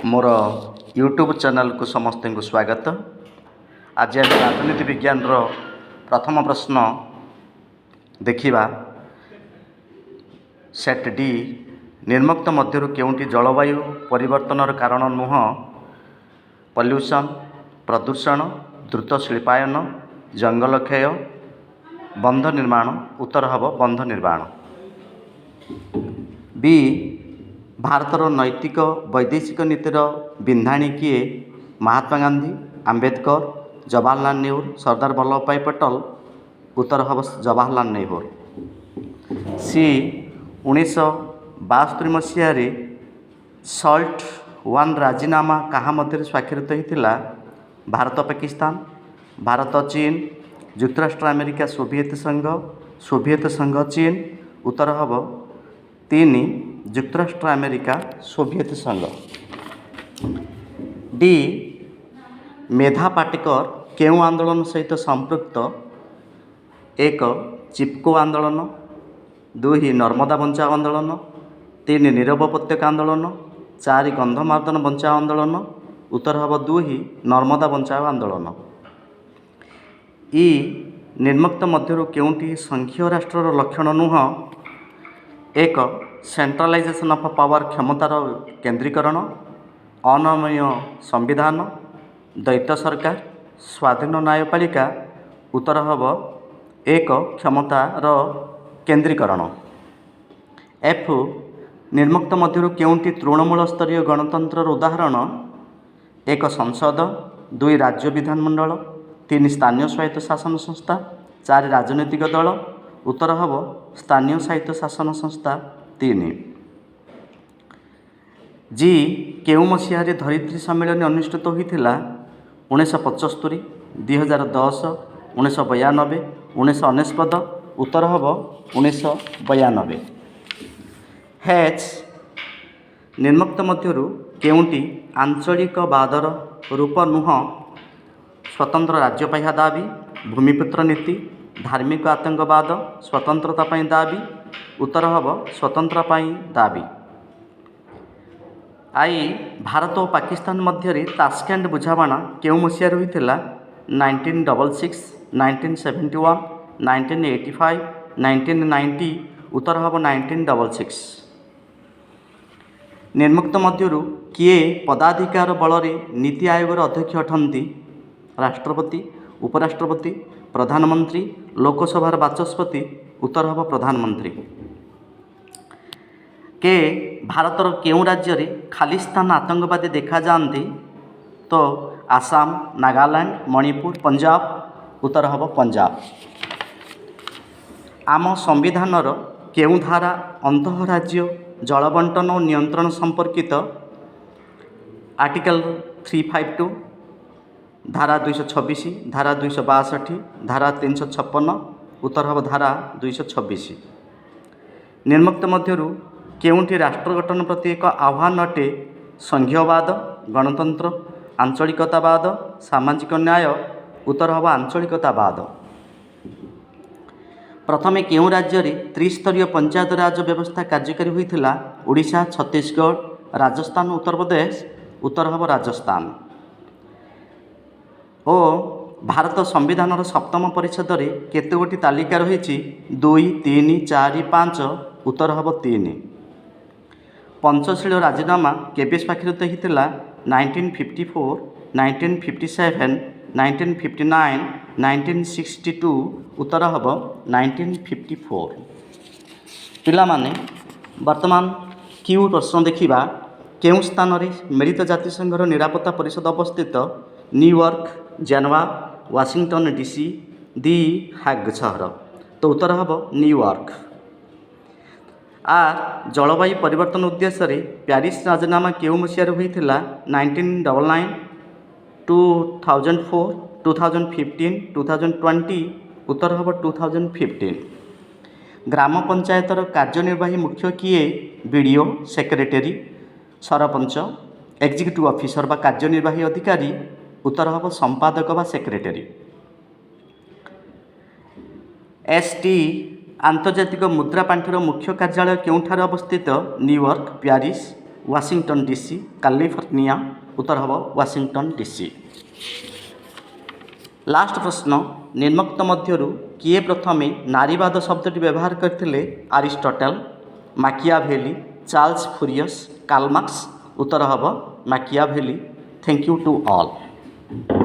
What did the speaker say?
मोर YouTube channel को समस्त को स्वागत। आज आम राजनीति विज्ञान प्रथम प्रश्न देखा। सेट डी निर्मुक्त मध्य केउंटी जलवायु परिवर्तन कारण नुह? पल्यूशन, प्रदूषण, द्रुत शिल्पायन, जंगल क्षय, बंध निर्माण। उत्तर हम बंध निर्माण। बी भारतर नैतिक वैदेशिक नीतिर बिंधाणी किए? महात्मा गांधी, आंबेडकर, जवाहरलाल नेहरू, सरदार वल्लभ भाई पटेल। उत्तर हम जवाहरलाल नेहरू। सी 1972 मसीह सल्ट वन राजीनामा कहा मध्य स्वाक्षरित होता? भारत पाकिस्तान, भारत चीन, युक्तराष्ट्र अमेरिका, सोवियत संघ चीन। उत्तर हम 3 युक्तराष्ट्र अमेरिका, सोवियत संघ। डी मेधा पाटेकर केउ आंदोलन सहित संपृक्त? 1 चिपको आंदोलन, 2 नर्मदा बंचाओ आंदोलन, 3 नीरव उपत्यका आंदोलन, 4 गंधमार्दन बंचाओ आंदोलन। उत्तर हम 2 नर्मदा बंचाओ आंदोलन। ई निर्मुक्त मध्य केउंटी संघीय राष्ट्र लक्षण नुह? 1 सेंट्रलाइजेशन ऑफ पावर क्षमतार केंद्रीकरण, अनमय संविधान, द्वैत सरकार, स्वाधीन न्यायपालिका। उत्तर हम 1 क्षमतार केंद्रीकरण। एफ निर्मुक्त मध्य केउंटी तृणमूल स्तरीय गणतंत्र उदाहरण? 1 संसद, 2 राज्य विधानमंडल, 3 स्थानीय स्वायत्त शासन संस्था, 4 राजनैतिक दल। उत्तर हम स्थानीय स्वायत्त शासन संस्था 3। जी केउ मसीह धरित्री सम्मेलन अनुष्ठित होता? 1975, 2010, 1992, 1999। उत्तर हम 1992। हैच निर्मुक्त मध्य केउंटी आंचलिकवादर रूप नुह? स्वतंत्र राज्य पाइबा दाबी, भूमिपुत्र नीति, धार्मिक आतंकवाद, स्वतंत्रता पाई दाबी। उत्तर हम स्वतंत्र पाई दाबी। आई भारत और पाकिस्तान मध्य तास्केंट बुझाणा केउ मसीह होता? 1966, 1971, 1985, 1990। उत्तर हम 1966। निर्मुक्त मध्य किए पदाधिकार बल नीति आयोग अध्यक्ष अटंती? राष्ट्रपति, उपराष्ट्रपति, प्रधानमंत्री, लोकसभार बाचस्पति। उत्तर हम प्रधानमंत्री। के भारतर केउ राज्य खालिस्तान आतंकवादी देखा जाती? तो आसाम, नागालैंड, मणिपुर, पंजाब। उत्तर हम पंजाब। आम संविधानर केउ धारा अंतःराज्य जलबंटन और नियंत्रण संपर्कित? आर्टिकल 352, धारा 226, धारा 262, धारा 356। उत्तर हम धारा 226। निर्मुक्त मध्य केउंटी राष्ट्र गठन प्रति एक आह्वान अटे? संघीयवाद, गणतंत्र, आंचलिकतावाद, सामाजिक न्याय। उत्तर हम आंचलिकतावाद। प्रथमे केउ राज्य त्रिस्तरीय पंचायत राज व्यवस्था कार्यकारी होता? ओडिशा, छत्तीसगढ़, राजस्थान, उत्तर प्रदेश। उत्तर हम राजस्थान। ओ भारत संविधान सप्तम परिच्छेद केते गोटी तालिका रही? 2, 3, 4, 5। उत्तर हम 3। पंचशील राजीनामा केबे स्वाक्षरित होता? 1954, 1957, 1959, 1962। उत्तर हम 1954। पिलामाने वर्तमान क्यू प्रश्न देखा। केउ स्थान में मिलित जातिसंघर निरापत्ता परिषद अवस्थित? न्यूयॉर्क, जेनेवा, वाशिंगटन डीसी, दी हाग सहर। तो उत्तर हम न्यूयॉर्क। आर जलवायु परिवर्तन उद्देश्य प्यारिस राजीनामा केउ मसीह होता? 1999, 2004, 2015, 2020। उत्तर हम 2015। ग्राम पंचायतर कार्यनिर्वाही मुख्य किए? BDO, secretary, sarpanch, executive officer बा कार्यनिर्वाही अधिकारी। उत्तर हम संपादक बा सेक्रेटरी। एसटी आंतर्जातिक मुद्रा पांठिर मुख्य कार्यालय केउठारे अवस्थित? न्यूयॉर्क, प्यारिस, ওয়াশিংটন ডিসি, কালিফର୍নিয়া, উত্তর হব ওয়াশিংটন ডিসি। লাস্ট প্রশ্ন, নিম্নোক্ত ମଧ୍ୟରୁ କିଏ ପ୍ରଥମେ ନାରୀବାଦ ଶବ୍ଦଟି ବ୍ୟବହାର କରିଥିଲେ? ଆରିଷ୍ଟଟଲ, ମାକିଆଭେଲି, ଚାର୍ଲସ ଫୁରିୟସ୍, କାର୍ଲ ମାର୍କ୍ସ, ଉତ୍ତର ହେବ Machiavelli. Thank you to all.